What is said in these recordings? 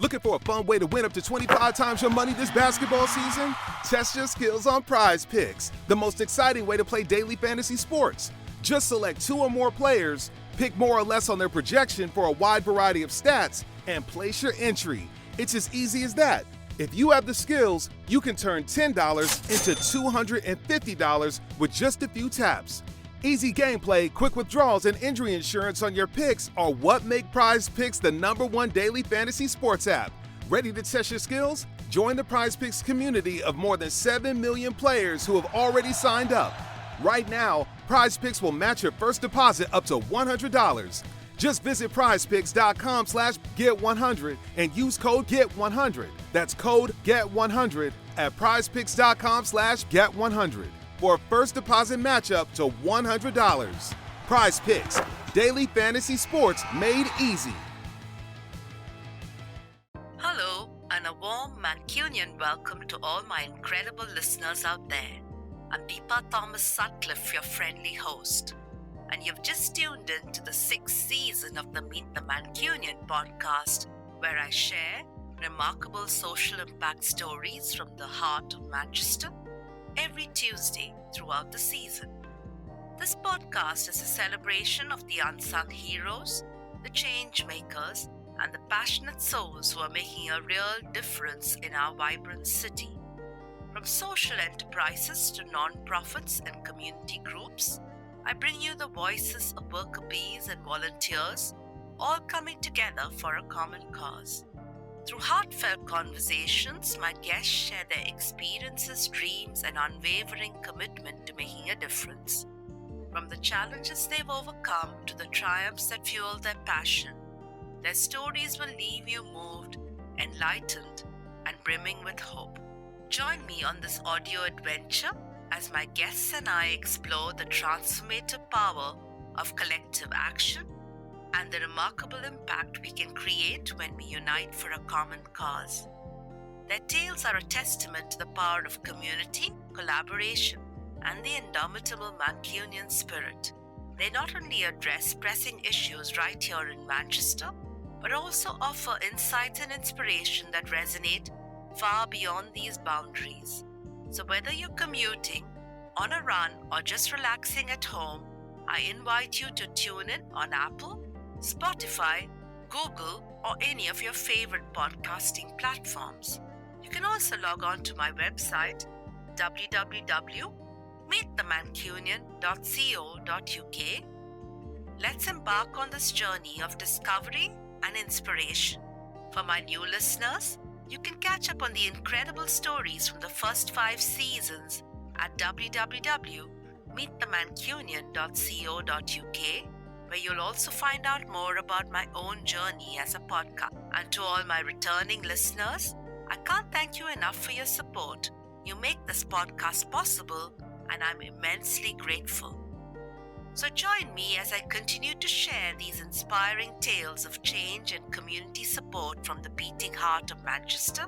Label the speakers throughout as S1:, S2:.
S1: Looking for a fun way to win up to 25 times your money this basketball season? Test your skills on Prize Picks, the most exciting way to play daily fantasy sports. Just select 2 or more players, pick more or less on their projection for a wide variety of stats, and place your entry. It's as easy as that. If you have the skills, you can turn $10 into $250 with just a few taps. Easy gameplay, quick withdrawals, and injury insurance on your picks are what make Prize Picks the #1 daily fantasy sports app. Ready to test your skills? Join the Prize Picks community of more than 7 million players who have already signed up. Right now, Prize Picks will match your first deposit up to $100. Just visit prizepicks.com/get100 and use code GET100. That's code GET100 at prizepicks.com/get100 for a first deposit matchup to $100. Prize Picks, daily fantasy sports made easy.
S2: Hello, and a warm Mancunian welcome to all my incredible listeners out there. I'm Deepa Thomas-Sutcliffe, your friendly host, and you've just tuned in to the 6th season of the Meet the Mancunian podcast, where I share remarkable social impact stories from the heart of Manchester every Tuesday throughout the season. This podcast is a celebration of the unsung heroes, the change makers, and the passionate souls who are making a real difference in our vibrant city. From social enterprises to non-profits and community groups, I bring you the voices of worker bees and volunteers, all coming together for a common cause. Through heartfelt conversations, my guests share their experiences, dreams, and unwavering commitment to making a difference. From the challenges they've overcome to the triumphs that fuel their passion, their stories will leave you moved, enlightened, and brimming with hope. Join me on this audio adventure as my guests and I explore the transformative power of collective action and the remarkable impact we can create when we unite for a common cause. Their tales are a testament to the power of community, collaboration, and the indomitable Mancunian spirit. They not only address pressing issues right here in Manchester, but also offer insights and inspiration that resonate far beyond these boundaries. So whether you're commuting, on a run, or just relaxing at home, I invite you to tune in on Apple, Spotify, Google, or any of your favorite podcasting platforms. You can also log on to my website, www.meetthemancunian.co.uk. Let's embark on this journey of discovery and inspiration. For my new listeners, you can catch up on the incredible stories from the first 5 seasons at www.meetthemancunian.co.uk, where you'll also find out more about my own journey as a podcast. And to all my returning listeners, I can't thank you enough for your support. You make this podcast possible, and I'm immensely grateful. So join me as I continue to share these inspiring tales of change and community support from the beating heart of Manchester.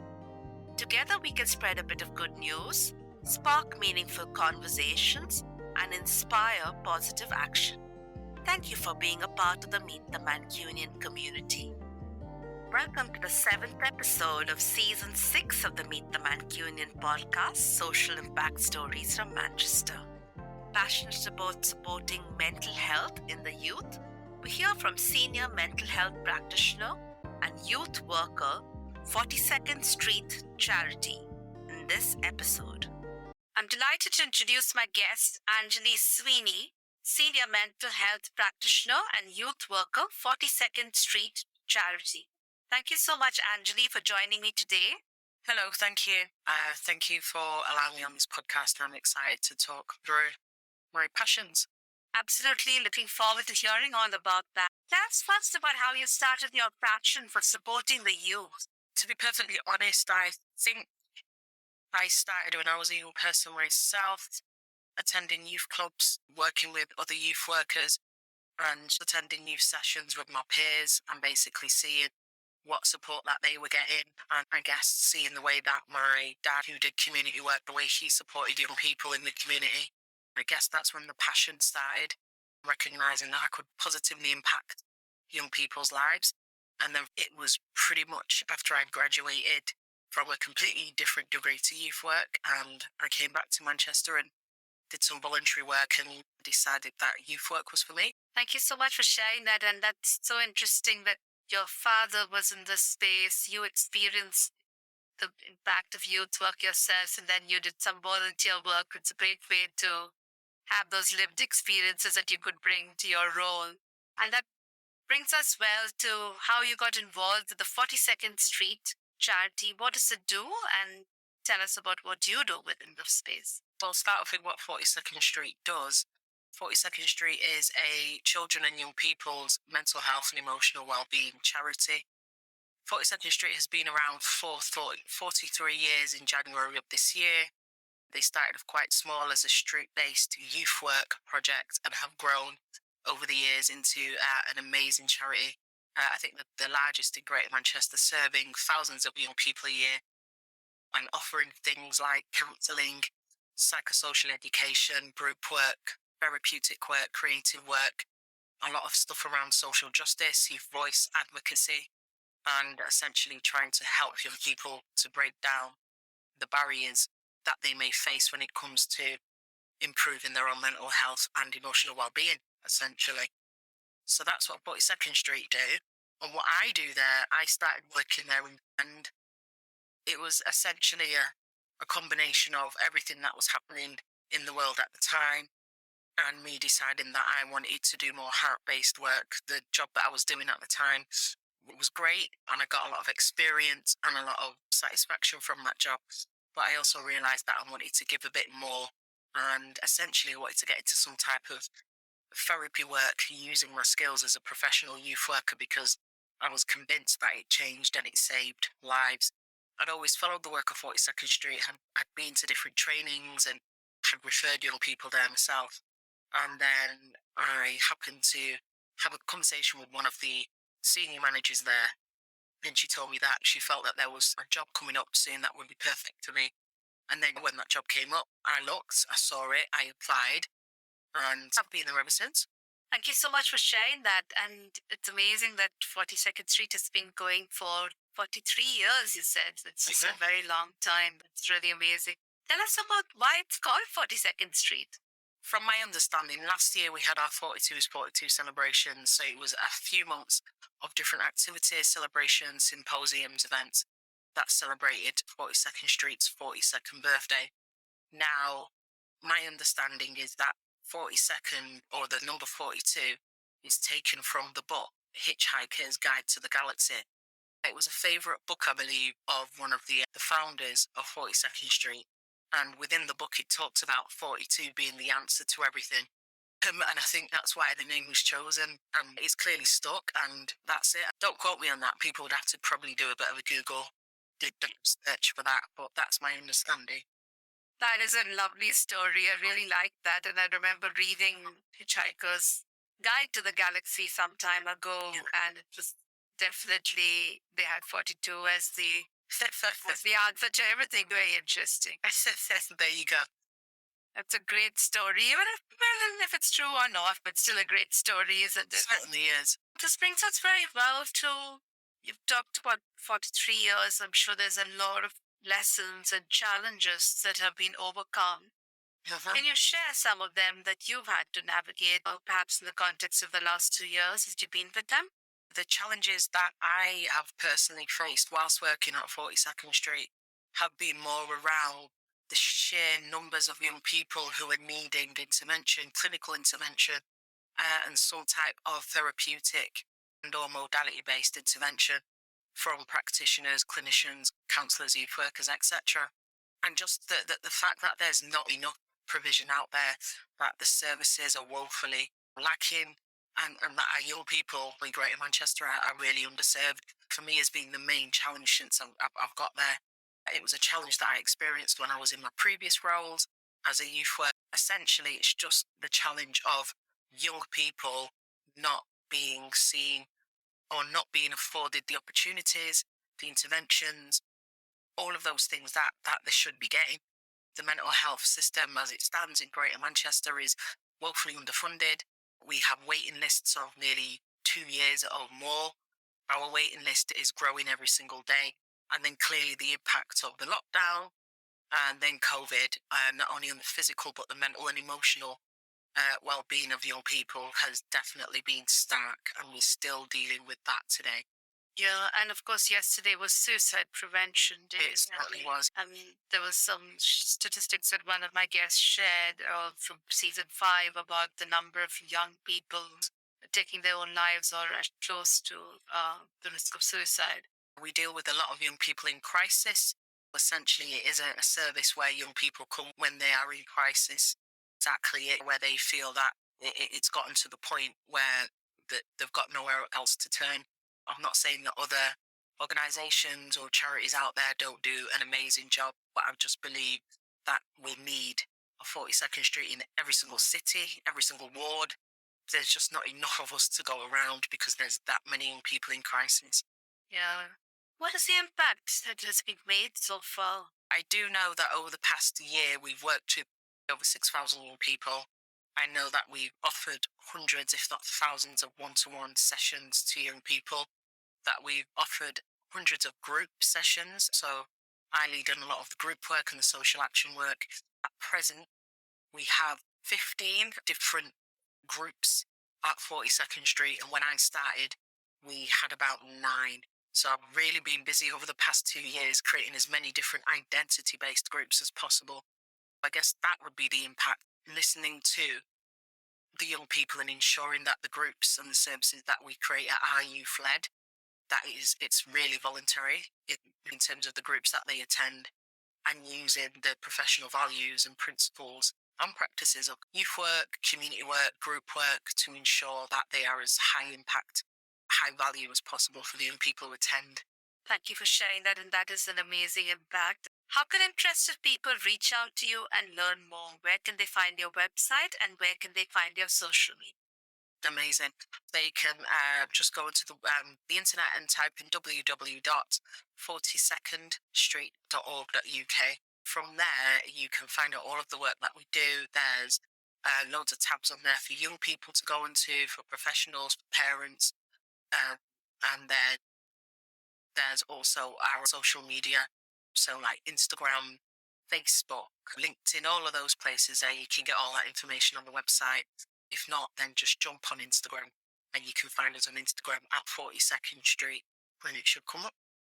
S2: Together we can spread a bit of good news, spark meaningful conversations, and inspire positive action. Thank you for being a part of the Meet the Mancunian community. Welcome to the 7th episode of Season 6 of the Meet the Mancunian podcast, Social Impact Stories from Manchester. Passionate about supporting mental health in the youth, we hear from senior mental health practitioner and youth worker, 42nd Street Charity, in this episode. I'm delighted to introduce my guest, Angeli Sweeney, senior mental health practitioner and youth worker, 42nd Street Charity. Thank you so much, Angeli, for joining me today.
S3: Hello, thank you. Thank you for allowing me on this podcast. I'm excited to talk through my passions.
S2: Absolutely looking forward to hearing all about that. Tell us first about how you started your passion for supporting the youth.
S3: To be perfectly honest, I think I started when I was a young person myself, attending youth clubs, working with other youth workers, and attending youth sessions with my peers, and basically seeing what support that they were getting, and I guess seeing the way that my dad, who did community work, the way he supported young people in the community. I guess that's when the passion started, recognising that I could positively impact young people's lives. And then it was pretty much after I graduated from a completely different degree to youth work, and I came back to Manchester and did some voluntary work and decided that youth work was for me.
S2: Thank you so much for sharing that. And that's so interesting that your father was in this space. You experienced the impact of youth work yourselves, and then you did some volunteer work. It's a great way to have those lived experiences that you could bring to your role. And that brings us well to how you got involved with the 42nd Street charity. What does it do? And tell us about what you do within the space.
S3: I'll start off with what 42nd Street does. 42nd Street is a children and young people's mental health and emotional well-being charity. 42nd Street has been around for 43 years in January of this year. They started off quite small as a street-based youth work project and have grown over the years into an amazing charity. I think the largest in Greater Manchester, serving thousands of young people a year and offering things like counselling, psychosocial education, group work, therapeutic work, creative work, a lot of stuff around social justice, youth voice advocacy, and essentially trying to help young people to break down the barriers that they may face when it comes to improving their own mental health and emotional well-being, essentially. So that's what 42nd Street do. And what I do there, I started working there and it was essentially a combination of everything that was happening in the world at the time and me deciding that I wanted to do more heart-based work. The job that I was doing at the time was great and I got a lot of experience and a lot of satisfaction from that job. But I also realised that I wanted to give a bit more and essentially wanted to get into some type of therapy work using my skills as a professional youth worker because I was convinced that it changed and it saved lives. I'd always followed the work of 42nd Street. I'd been to different trainings and had referred young people there myself. And then I happened to have a conversation with one of the senior managers there. And she told me that she felt that there was a job coming up soon that would be perfect for me. And then when that job came up, I looked, I saw it, I applied, and I've been there ever since.
S2: Thank you so much for sharing that. And it's amazing that 42nd Street has been going for 43 years, you said. It's just a very long time. It's really amazing. Tell us about why it's called 42nd Street.
S3: From my understanding, last year we had our 42 is 42 celebration. So it was a few months of different activities, celebrations, symposiums, events that celebrated 42nd Street's 42nd birthday. Now, my understanding is that 42nd, or the number 42, is taken from the book Hitchhiker's Guide to the Galaxy. It was a favourite book, I believe, of one of the founders of 42nd Street. And within the book, it talks about 42 being the answer to everything. And I think that's why the name was chosen. And it's clearly stuck, and that's it. Don't quote me on that. People would have to probably do a bit of a Google search for that, but that's my understanding.
S2: That is a lovely story. I really like that. And I remember reading Hitchhiker's Guide to the Galaxy some time ago, and it was definitely, they had 42 as the answer to everything. Very interesting.
S3: There you go.
S2: That's a great story. Even if it's true or not, but still a great story, isn't it?
S3: It certainly is.
S2: This brings us very well to, you've talked about 43 years. I'm sure there's a lot of lessons and challenges that have been overcome. Can you share some of them that you've had to navigate, or perhaps in the context of the last 2 years as you've been with them?
S3: The challenges that I have personally faced whilst working at 42nd Street have been more around the sheer numbers of young people who are needing intervention, clinical intervention, and some type of therapeutic and or modality-based intervention from practitioners, clinicians, counsellors, youth workers, etc. And just the fact that there's not enough provision out there, that the services are woefully lacking, and that our young people in Greater Manchester are really underserved, for me has been the main challenge since I've got there. It was a challenge that I experienced when I was in my previous roles as a youth worker. Essentially, it's just the challenge of young people not being seen or not being afforded the opportunities, the interventions, all of those things that they should be getting. The mental health system as it stands in Greater Manchester is woefully underfunded. We have waiting lists of nearly 2 years or more Our waiting list is growing every single day. And then clearly the impact of the lockdown and then COVID, not only on the physical, but the mental and emotional well-being of young people has definitely been stark. And we're still dealing with that today.
S4: Yeah, and of course, yesterday was Suicide Prevention Day.
S3: It certainly was.
S4: I mean, there was some statistics that one of my guests shared from season 5 about the number of young people taking their own lives or are close to the risk of suicide.
S3: We deal with a lot of young people in crisis. Essentially, it is a service where young people come when they are in crisis. Exactly it, where they feel that it's gotten to the point where they've got nowhere else to turn. I'm not saying that other organisations or charities out there don't do an amazing job, but I just believe that we need a 42nd Street in every single city, every single ward. There's just not enough of us to go around because there's that many young people in crisis.
S4: Yeah. What is the impact that has been made so far?
S3: I do know that over the past year, we've worked with over 6,000 young people. I know that we've offered hundreds, if not thousands, of one-to-one sessions to young people, that we've offered hundreds of group sessions. So I lead on a lot of the group work and the social action work. At present, we have 15 different groups at 42nd Street. And when I started, we had about 9. So I've really been busy over the past 2 years creating as many different identity-based groups as possible. I guess that would be the impact, listening to the young people and ensuring that the groups and the services that we create are youth-led. It's really voluntary in terms of the groups that they attend, and using the professional values and principles and practices of youth work, community work, group work to ensure that they are as high impact, high value as possible for the young people who attend.
S4: Thank you for sharing that, and that is an amazing impact. How can interested people reach out to you and learn more? Where can they find your website and where can they find your social media?
S3: Amazing. They can just go into the internet and type in www.42ndstreet.org.uk. From there, you can find out all of the work that we do. There's loads of tabs on there for young people to go into, for professionals, for parents, and then there's also our social media. So like Instagram, Facebook, LinkedIn, all of those places there. You can get all that information on the website. If not, then just jump on Instagram and you can find us on Instagram at 42nd Street when it should come up.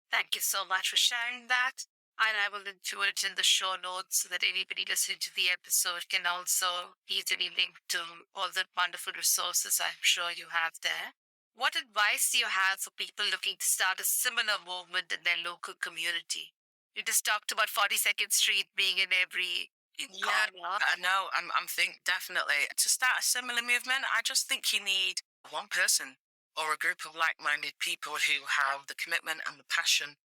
S4: Thank you so much for sharing that. And I will include it in the show notes so that anybody listening to the episode can also easily link to all the wonderful resources I'm sure you have there. What advice do you have for people looking to start a similar movement in their local community? You just talked about 42nd Street being in every corner.
S3: I know. I'm think definitely to start a similar movement. I just think you need one person or a group of like-minded people who have the commitment and the passion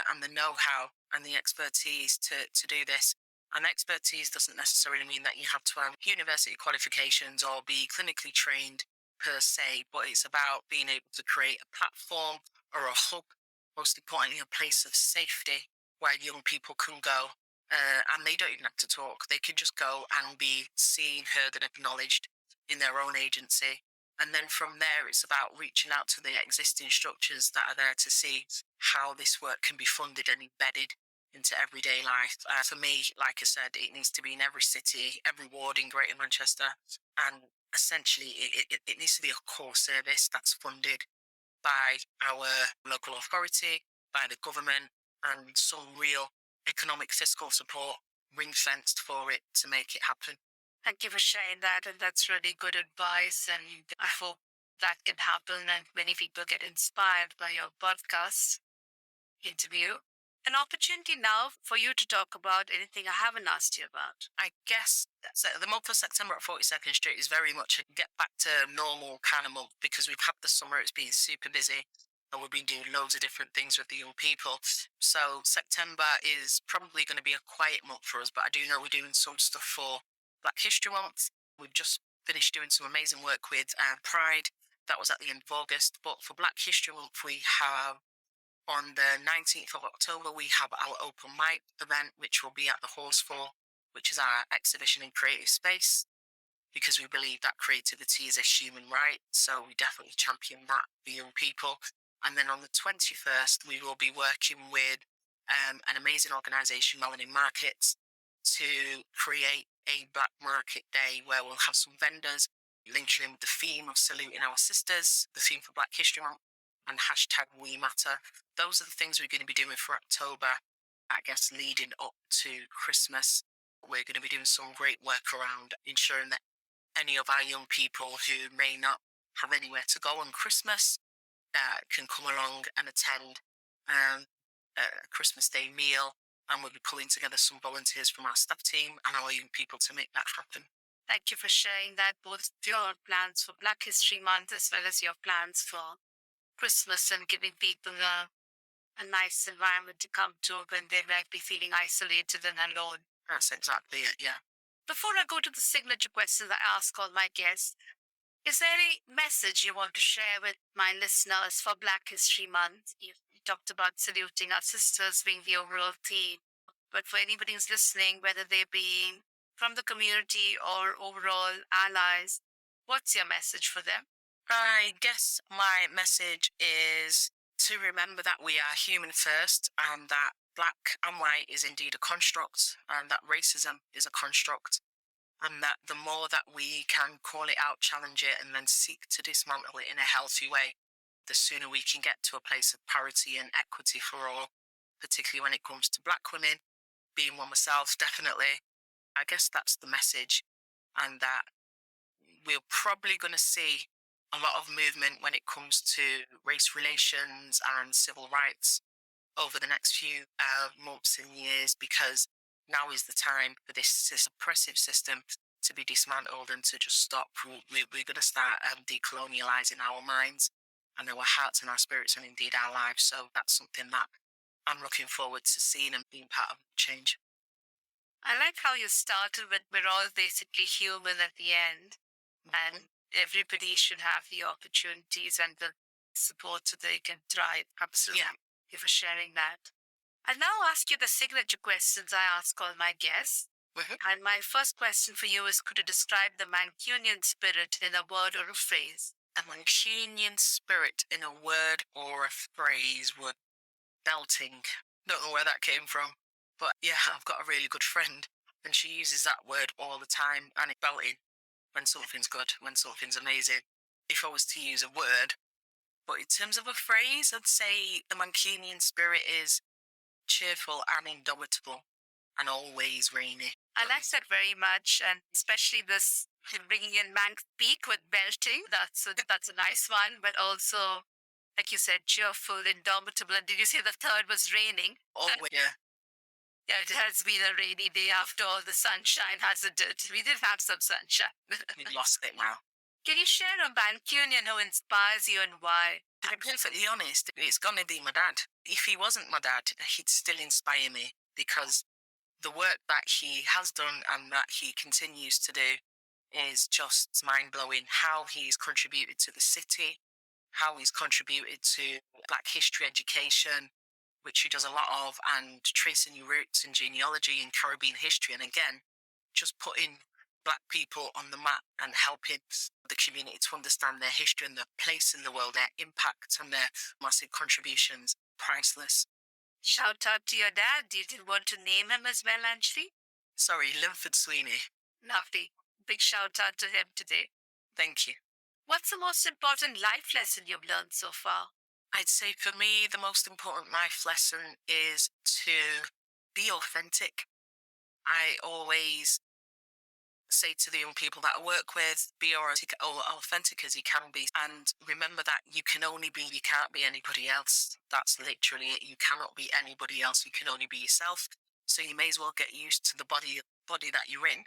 S3: and the know-how and the expertise to do this. And expertise doesn't necessarily mean that you have to have university qualifications or be clinically trained per se, but it's about being able to create a platform or a hub, most importantly, a place of safety where young people can go and they don't even have to talk. They can just go and be seen, heard and acknowledged in their own agency. And then from there, it's about reaching out to the existing structures that are there to see how this work can be funded and embedded into everyday life. For me, like I said, it needs to be in every city, every ward in Greater Manchester. And essentially, it needs to be a core service that's funded by our local authority, by the government, and some real economic fiscal support ring-fenced for it to make it happen.
S4: Thank you for sharing that, and that's really good advice, and I hope that can happen and many people get inspired by your podcast interview. An opportunity now for you to talk about anything I haven't asked you about.
S3: I guess the month of September at 42nd Street is very much a get back to normal kind of month because we've had the summer, it's been super busy and we've been doing loads of different things with the young people. So September is probably going to be a quiet month for us, but I do know we're doing some stuff for Black History Month. We've just finished doing some amazing work with Pride. That was at the end of August. But for Black History Month, we have on the 19th of October, we have our open mic event, which will be at the Horsefall, which is our exhibition and creative space, because we believe that creativity is a human right. So we definitely champion that for young people. And then on the 21st, we will be working with an amazing organisation, Melanin Markets, to create a Black Market Day where we'll have some vendors linking in with the theme of saluting our sisters, the theme for Black History Month, and hashtag We Matter. Those are the things we're going to be doing for October, I guess, leading up to Christmas. We're going to be doing some great work around ensuring that any of our young people who may not have anywhere to go on Christmas can come along and attend a Christmas Day meal. And we'll be pulling together some volunteers from our staff team and our young people to make that happen.
S4: Thank you for sharing that, both your plans for Black History Month as well as your plans for Christmas and giving people a nice environment to come to when they might be feeling isolated and alone.
S3: That's exactly it, yeah.
S4: Before I go to the signature questions I ask all my guests, is there any message you want to share with my listeners for Black History Month? You talked about saluting our sisters being the overall theme, but for anybody who's listening, whether they be from the community or overall allies, what's your message for them?
S3: I guess my message is to remember that we are human first and that black and white is indeed a construct and that racism is a construct, and that the more that we can call it out, challenge it, and then seek to dismantle it in a healthy way, the sooner we can get to a place of parity and equity for all, particularly when it comes to Black women. Being one myself, definitely. I guess that's the message, and that we're probably going to see a lot of movement when it comes to race relations and civil rights over the next few months and years, because now is the time for this oppressive system to be dismantled and to just stop. We're going to start decolonialising our minds and our hearts and our spirits and indeed our lives. So that's something that I'm looking forward to seeing and being part of change.
S4: I like how you started with we're all basically human at the end, and everybody should have the opportunities and the support so they can thrive. Absolutely.
S3: Yeah.
S4: Thank you for sharing that. I'll now ask you the signature questions I ask all my guests. And my first question for you is, could you describe the Mancunian spirit in a word or a phrase?
S3: A Mancunian spirit in a word or a phrase would belting. Don't know where that came from, but yeah, I've got a really good friend and she uses that word all the time, and it's belting when something's good, when something's amazing. If I was to use a word, but in terms of a phrase, I'd say the Mancunian spirit is cheerful and indomitable and always rainy.
S4: I like that very much, and especially this bringing in Manx speak with belting. That's a nice one, but also, like you said, cheerful, indomitable. And did you say the third was raining?
S3: Always, yeah.
S4: Yeah, it has been a rainy day after all the sunshine, hasn't it? We did have some sunshine.
S3: We lost it now.
S4: Can you share a Mancunian who inspires you and why?
S3: To be perfectly honest, it's going to be my dad. If he wasn't my dad, he'd still inspire me, because the work that he has done and that he continues to do is just mind-blowing. How he's contributed to the city, how he's contributed to Black history education, which he does a lot of, and tracing your roots and genealogy and Caribbean history. And again, just putting Black people on the map and helping the community to understand their history and their place in the world, their impact and their massive contributions. Priceless.
S4: Shout out to your dad. Did you want to name him as well, Angeli?
S3: Sorry, Linford Sweeney.
S4: Lovely. Big shout out to him today.
S3: Thank you.
S4: What's the most important life lesson you've learned so far?
S3: I'd say for me, the most important life lesson is to be authentic. I always say to the young people that I work with, be authentic as you can be, and remember that you can only be, you can't be anybody else. That's literally it. You cannot be anybody else. You can only be yourself. So you may as well get used to the body that you're in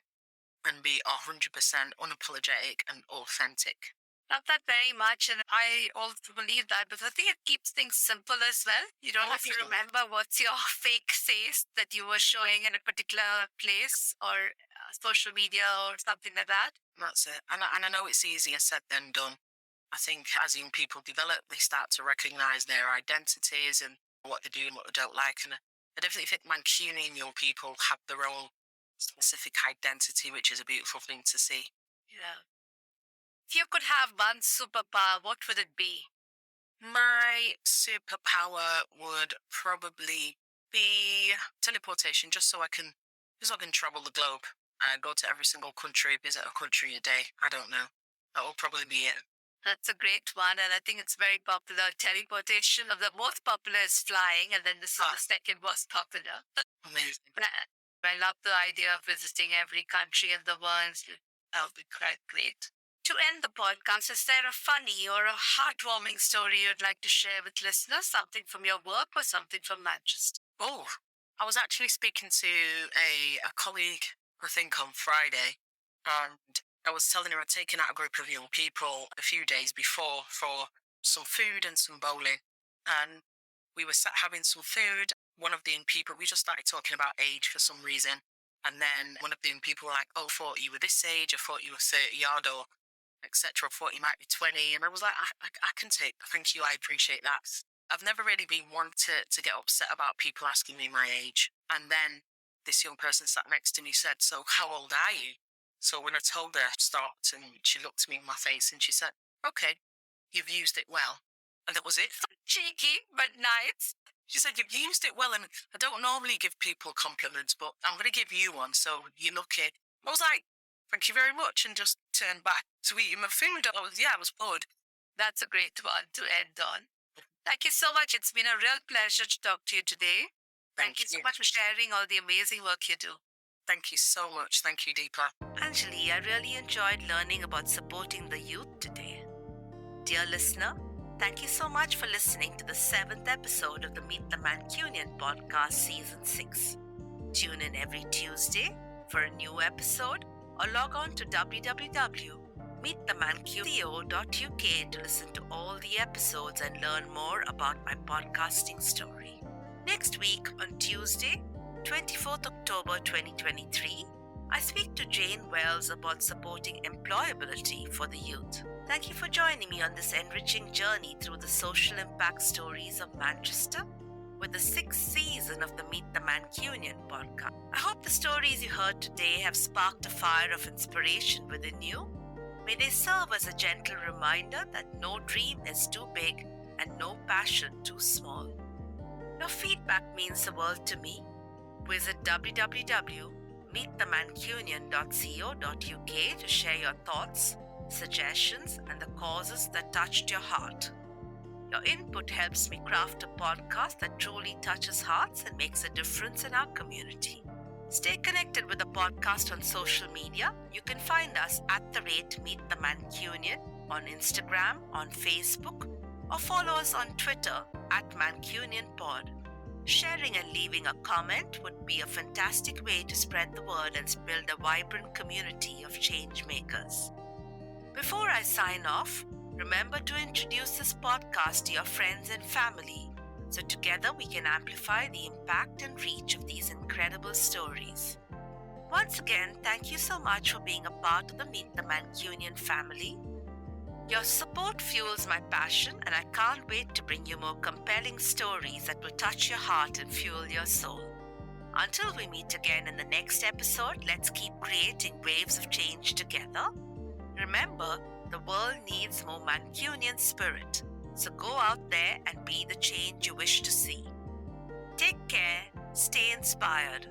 S3: and be 100% unapologetic and authentic.
S4: Love that very much, and I also believe that, but I think it keeps things simple as well. You don't have to remember what's your fake face that you were showing in a particular place or social media or something like that.
S3: That's it. And I know it's easier said than done. I think as young people develop, they start to recognise their identities and what they do and what they don't like. And I definitely think Mancunian young people have their own specific identity, which is a beautiful thing to see.
S4: Yeah. If you could have one superpower, what would it be?
S3: My superpower would probably be teleportation, just so I can travel the globe. Go to every single country, visit a country a day. I don't know. That will probably be it.
S4: That's a great one, and I think it's very popular. Teleportation, the most popular is flying, and then this is the second most popular.
S3: Amazing.
S4: I love the idea of visiting every country in the world. That would be quite great. To end the podcast, is there a funny or a heartwarming story you'd like to share with listeners? Something from your work or something from Manchester?
S3: Oh, I was actually speaking to a colleague, I think, on Friday, and I was telling her I'd taken out a group of young people a few days before for some food and some bowling. And we were sat having some food. One of the young people, we just started talking about age for some reason. And then one of the young people were like, oh, I thought you were this age. I thought you were 30 odd or etc. I thought you might be 20. And I was like, I can take, thank you, I appreciate that. I've never really been one to get upset about people asking me my age. And then this young person sat next to me said, so how old are you? So when I told her, I stopped and she looked me in my face and she said, okay, you've used it well. And that was it.
S4: Cheeky, but nice.
S3: She said, you've used it well. And I don't normally give people compliments, but I'm going to give you one. So you're lucky. I was like, thank you very much. And just turned back to eating my food. I was bored.
S4: That's a great one to end on. Thank you so much. It's been a real pleasure to talk to you today. Thank you so much for sharing all the amazing work you do.
S3: Thank you so much. Thank you, Deepa.
S2: Angeli, I really enjoyed learning about supporting the youth today. Dear listener, thank you so much for listening to the 7th episode of the Meet the Mancunian podcast season 6. Tune in every Tuesday for a new episode or log on to www.meetthemancunian.co.uk to listen to all the episodes and learn more about my podcasting story. Next week on Tuesday, 24th October 2023, I speak to Jane Wells about supporting employability for the youth. Thank you for joining me on this enriching journey through the social impact stories of Manchester with the 6th season of the Meet the Mancunian podcast. I hope the stories you heard today have sparked a fire of inspiration within you. May they serve as a gentle reminder that no dream is too big and no passion too small. Your feedback means the world to me. Visit www.meetthemancunian.co.uk to share your thoughts, suggestions, and the causes that touched your heart. Your input helps me craft a podcast that truly touches hearts and makes a difference in our community. Stay connected with the podcast on social media. You can find us at @Meet the Mancunian on Instagram, on Facebook, or follow us on Twitter @MancunianPod. Sharing and leaving a comment would be a fantastic way to spread the word and build a vibrant community of change makers. Before I sign off, remember to introduce this podcast to your friends and family so together we can amplify the impact and reach of these incredible stories. Once again, thank you so much for being a part of the Meet the Mancunian family. Your support fuels my passion, and I can't wait to bring you more compelling stories that will touch your heart and fuel your soul. Until we meet again in the next episode, let's keep creating waves of change together. Remember, the world needs more Mancunian spirit, so go out there and be the change you wish to see. Take care, stay inspired.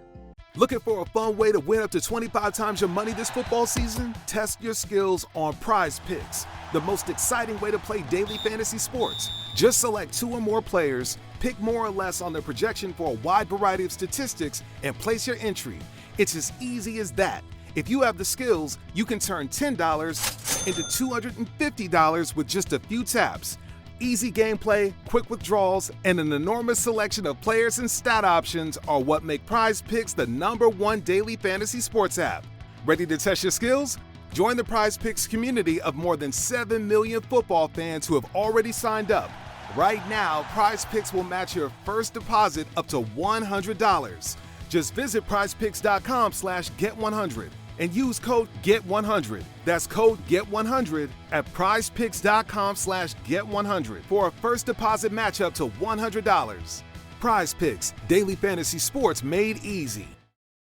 S1: Looking for a fun way to win up to 25 times your money this football season? Test your skills on Prize Picks, the most exciting way to play daily fantasy sports. Just select 2 or more players, pick more or less on their projection for a wide variety of statistics, and place your entry. It's as easy as that. If you have the skills, you can turn $10 into $250 with just a few taps. Easy gameplay, quick withdrawals, and an enormous selection of players and stat options are what make Prize Picks the #1 daily fantasy sports app. Ready to test your skills? Join the Prize Picks community of more than 7 million football fans who have already signed up. Right now, Prize Picks will match your first deposit up to $100. Just visit prizepicks.com/get100 and use code GET100. That's code GET100 at prizepicks.com/get100 for a first deposit match up to $100. Prize Picks, daily fantasy sports made easy.